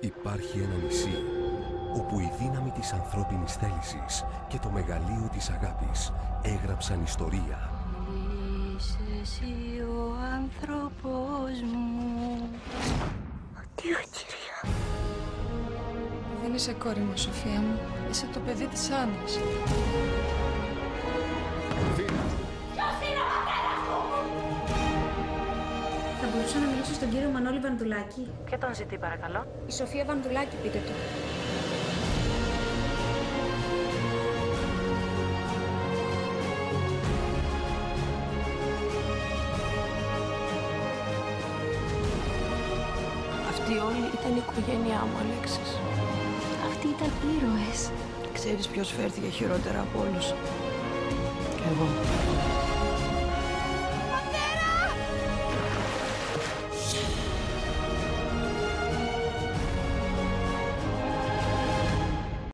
Υπάρχει ένα νησί όπου η δύναμη της ανθρώπινης θέλησης και το μεγαλείο της αγάπης έγραψαν ιστορία. Είσαι εσύ ο άνθρωπος μου. Αντίο, κυρία. Δεν είσαι κόρη μου, Σοφία μου. Είσαι το παιδί της Άννας. Θα μπορούσα να μιλήσω στον κύριο Μανώλη Βανδουλάκη. Και τον ζητεί παρακαλώ. Η Σοφία Βανδουλάκη, πείτε του. Αυτοί όλοι ήταν η οικογένειά μου, Αλέξης. Αυτοί ήταν ήρωες. Ξέρεις ποιος φέρθηκε χειρότερα από όλους? Εγώ.